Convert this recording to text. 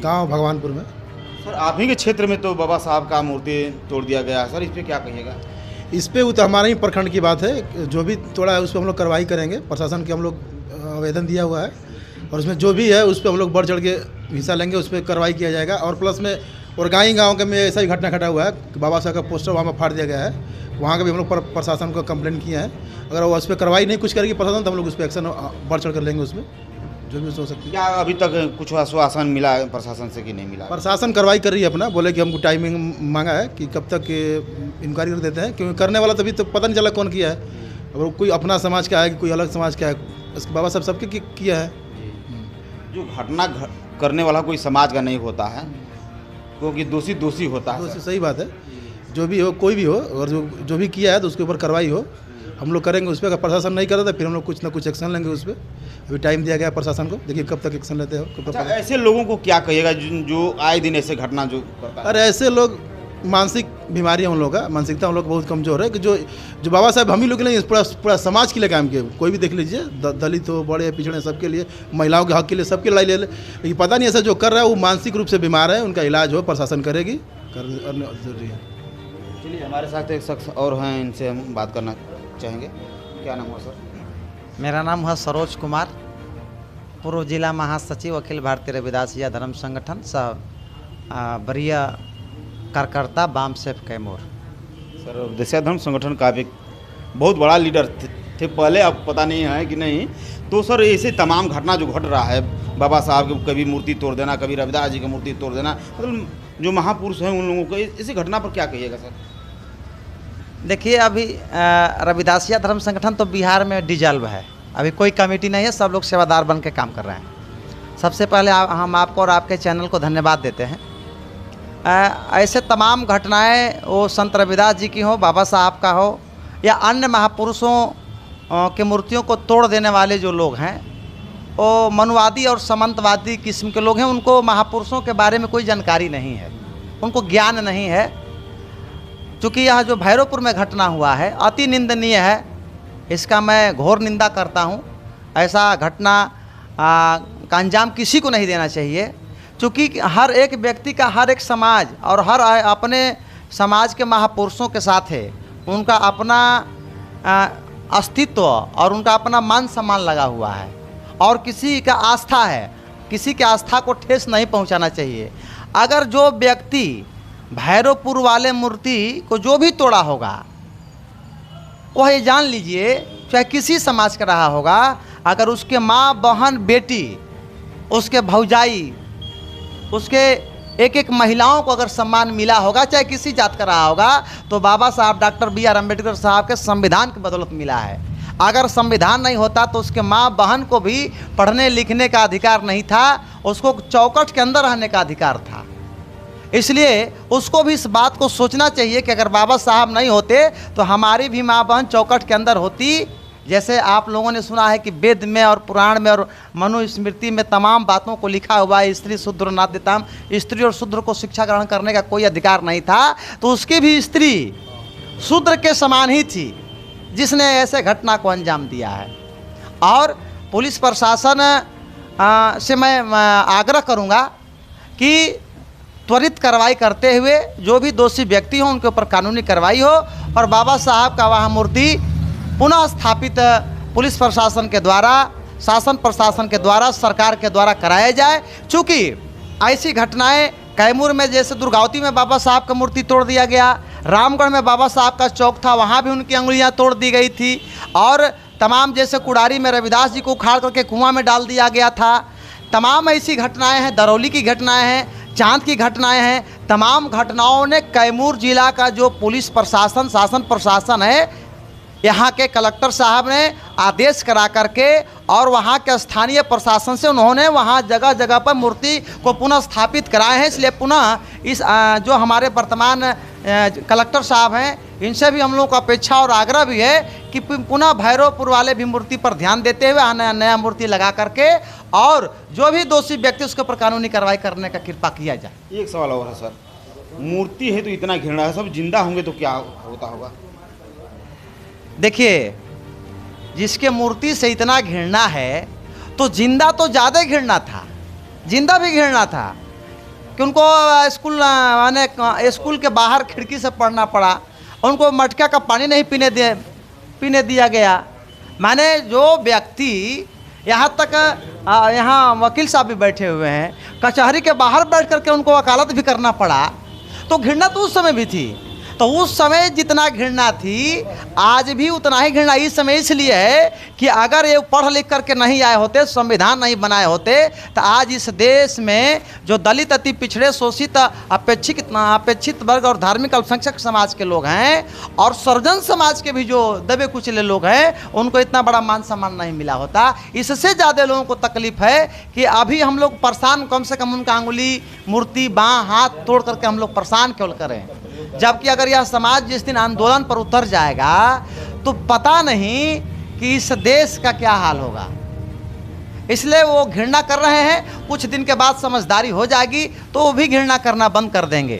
गांव भगवानपुर में। सर आप ही के क्षेत्र में तो बाबा साहब का मूर्ति तोड़ दिया गया है, सर इस पर क्या कहिएगा? इस पे वो तो हमारे ही प्रखंड की बात है, जो भी तोड़ा है उस पर हम लोग कार्रवाई करेंगे। प्रशासन के हम लोग आवेदन दिया हुआ है और उसमें जो भी है उस पर हम लोग बढ़ चढ़ के हिस्सा लेंगे, उस पर कार्रवाई किया जाएगा। और प्लस में औरगाई गाँव के में ऐसा ही घटना घटा हुआ है कि बाबा साहब का पोस्टर वहाँ पर फाड़ दिया गया है, वहाँ का भी हम लोग प्रशासन को कंप्लेन किया है। अगर वो उस पर कार्रवाई नहीं कुछ करेगी प्रशासन तो हम लोग उस पर एक्शन बढ़ चढ़ कर लेंगे, उसमें जो भी हो सकती है। क्या अभी तक कुछ आश्वासन मिला है प्रशासन से कि नहीं मिला? प्रशासन कार्रवाई कर रही है अपना, बोले कि हमको टाइमिंग मांगा है कि कब तक इंक्वायरी कर देते हैं, क्योंकि करने वाला तभी तो पता नहीं चला कौन किया है। और कोई अपना समाज का है कि कोई अलग समाज का है, बाबा साहब सबके किया है। जो घटना करने वाला कोई समाज का नहीं होता है, क्योंकि दोषी दोषी होता है। सही बात है, जो भी हो कोई भी हो, और जो भी किया है तो उसके ऊपर कार्रवाई हो, हम लोग करेंगे उस पर। अगर प्रशासन नहीं करता तो फिर हम लोग कुछ ना कुछ एक्शन लेंगे उस पर। अभी टाइम दिया गया है प्रशासन को, देखिए कब तक एक्शन लेते हो कब तक। ऐसे लोगों को क्या कहिएगा जो आए दिन ऐसे घटना जो करता है? अरे ऐसे लोग मानसिक बीमारी है उन लोगों का, मानसिकता उन लोग बहुत कमज़ोर है कि जो बाबा साहब हम ही लोग के लिए पूरा समाज के लिए काम किए। कोई भी देख लीजिए, दलित हो, बड़े पिछड़े, सबके लिए, महिलाओं के हक के लिए, सबके लड़ाई ले लेकिन पता नहीं ऐसा जो कर रहा है वो मानसिक रूप से बीमार है, उनका इलाज हो प्रशासन करेगी, करना जरूरी है। चलिए हमारे साथ एक शख्स और हैं, इनसे हम बात करना चाहेंगे। क्या नाम हुआ सर? मेरा नाम है सरोज कुमार, पूर्व जिला महासचिव अखिल भारतीय रविदास धर्म संगठन सह वरीय कार्यकर्ता बाम सेफ कैमूर। सर रविदास धर्म संगठन का एक बहुत बड़ा लीडर थे पहले, अब पता नहीं है कि नहीं। तो सर ऐसे तमाम घटना जो घट रहा है, बाबा साहब की कभी मूर्ति तोड़ देना, कभी रविदास जी की मूर्ति तोड़ देना, मतलब जो महापुरुष हैं उन लोगों को इसी घटना पर क्या कहिएगा सर? देखिए अभी रविदासिया धर्म संगठन तो बिहार में डिजॉल्व है, अभी कोई कमेटी नहीं है, सब लोग सेवादार बन के काम कर रहे हैं। सबसे पहले हम आपको और आपके चैनल को धन्यवाद देते हैं। ऐसे तमाम घटनाएं वो संत रविदास जी की हो, बाबा साहब का हो, या अन्य महापुरुषों की मूर्तियों को तोड़ देने वाले जो लोग हैं वो मनुवादी और सामंतवादी किस्म के लोग हैं। उनको महापुरुषों के बारे में कोई जानकारी नहीं है, उनको ज्ञान नहीं है। चूँकि यह जो भैरवपुर में घटना हुआ है अति निंदनीय है, इसका मैं घोर निंदा करता हूँ। ऐसा घटना का अंजाम किसी को नहीं देना चाहिए, चूँकि हर एक व्यक्ति का, हर एक समाज और हर अपने समाज के महापुरुषों के साथ है, उनका अपना अस्तित्व और उनका अपना मान सम्मान लगा हुआ है, और किसी का आस्था है, किसी के आस्था को ठेस नहीं पहुंचाना चाहिए। अगर जो व्यक्ति भैरवपुर वाले मूर्ति को जो भी तोड़ा होगा, वह ये जान लीजिए चाहे किसी समाज का रहा होगा, अगर उसके माँ, बहन, बेटी, उसके भौजाई, उसके एक एक महिलाओं को अगर सम्मान मिला होगा, चाहे किसी जात का रहा होगा, तो बाबा साहब डॉक्टर B.R. अम्बेडकर साहब के संविधान की बदौलत मिला है। अगर संविधान नहीं होता तो उसके माँ बहन को भी पढ़ने लिखने का अधिकार नहीं था, उसको चौखट के अंदर रहने का अधिकार था। इसलिए उसको भी इस बात को सोचना चाहिए कि अगर बाबा साहब नहीं होते तो हमारी भी माँ बहन चौखट के अंदर होती। जैसे आप लोगों ने सुना है कि वेद में और पुराण में और मनुस्मृति में तमाम बातों को लिखा हुआ है, स्त्री शूद्र नाद्यताम, स्त्री और शूद्र को शिक्षा ग्रहण करने का कोई अधिकार नहीं था, तो उसकी भी स्त्री शूद्र के समान ही थी जिसने ऐसे घटना को अंजाम दिया है। और पुलिस प्रशासन से मैं आग्रह करूँगा कि त्वरित कार्रवाई करते हुए जो भी दोषी व्यक्ति हों उनके ऊपर कानूनी कार्रवाई हो, और बाबा साहब का वह मूर्ति पुनः स्थापित पुलिस प्रशासन के द्वारा, शासन प्रशासन के द्वारा, सरकार के द्वारा कराया जाए। चूँकि ऐसी घटनाएं कैमूर में, जैसे दुर्गावती में बाबा साहब का मूर्ति तोड़ दिया गया, रामगढ़ में बाबा साहब का चौक था, वहाँ भी उनकी अंगुलियाँ तोड़ दी गई थी, और तमाम जैसे कुड़ारी में रविदास जी को उखाड़ करके कुआं में डाल दिया गया था। तमाम ऐसी घटनाएँ हैं, दरौली की घटनाएँ हैं, चांद की घटनाएं हैं। तमाम घटनाओं ने कैमूर जिला का जो पुलिस प्रशासन, शासन प्रशासन है, यहाँ के कलेक्टर साहब ने आदेश करा करके और वहाँ के स्थानीय प्रशासन से उन्होंने वहाँ जगह जगह पर मूर्ति को पुनः स्थापित कराए हैं। इसलिए पुनः इस जो हमारे वर्तमान कलेक्टर साहब हैं, इनसे भी हम लोगों को अपेक्षा और आग्रह भी है कि पुनः भैरवपुर वाले भी मूर्ति पर ध्यान देते हुए नया मूर्ति लगा करके और जो भी दोषी व्यक्ति उसके ऊपर कानूनी कार्रवाई करने का कृपा किया जाए। एक सवाल और है सर, मूर्ति है तो इतना घृणा है, सब जिंदा होंगे तो क्या होता होगा? देखिए, जिसके मूर्ति से इतना घृणा है तो जिंदा तो ज़्यादा घृणा था, जिंदा भी घृणा था, कि उनको स्कूल माने स्कूल के बाहर खिड़की से पढ़ना पड़ा, उनको मटका का पानी नहीं पीने दिया गया। माने जो व्यक्ति यहाँ तक यहाँ वकील साहब भी बैठे हुए हैं, कचहरी के बाहर बैठ करके उनको वकालत भी करना पड़ा, तो घृणा तो उस समय भी थी। तो उस समय जितना घृणा थी आज भी उतना ही घृणा इस समय इसलिए है कि अगर ये पढ़ लिख करके नहीं आए होते, संविधान नहीं बनाए होते, तो आज इस देश में जो दलित, अति पिछड़े, शोषित, अपेक्षित वर्ग और धार्मिक अल्पसंख्यक समाज के लोग हैं और सर्जन समाज के भी जो दबे कुचले लोग हैं, उनको इतना बड़ा मान सम्मान नहीं मिला होता। इससे ज़्यादा लोगों को तकलीफ है कि अभी हम लोग परेशान, कम से कम उनका अंगुली, मूर्ति, बाँह, हाथ तोड़ करके हम लोग परेशान क्यों करें। जबकि अगर यह समाज जिस दिन आंदोलन पर उतर जाएगा तो पता नहीं कि इस देश का क्या हाल होगा। इसलिए वो घृणा कर रहे हैं, कुछ दिन के बाद समझदारी हो जाएगी तो वो भी घृणा करना बंद कर देंगे।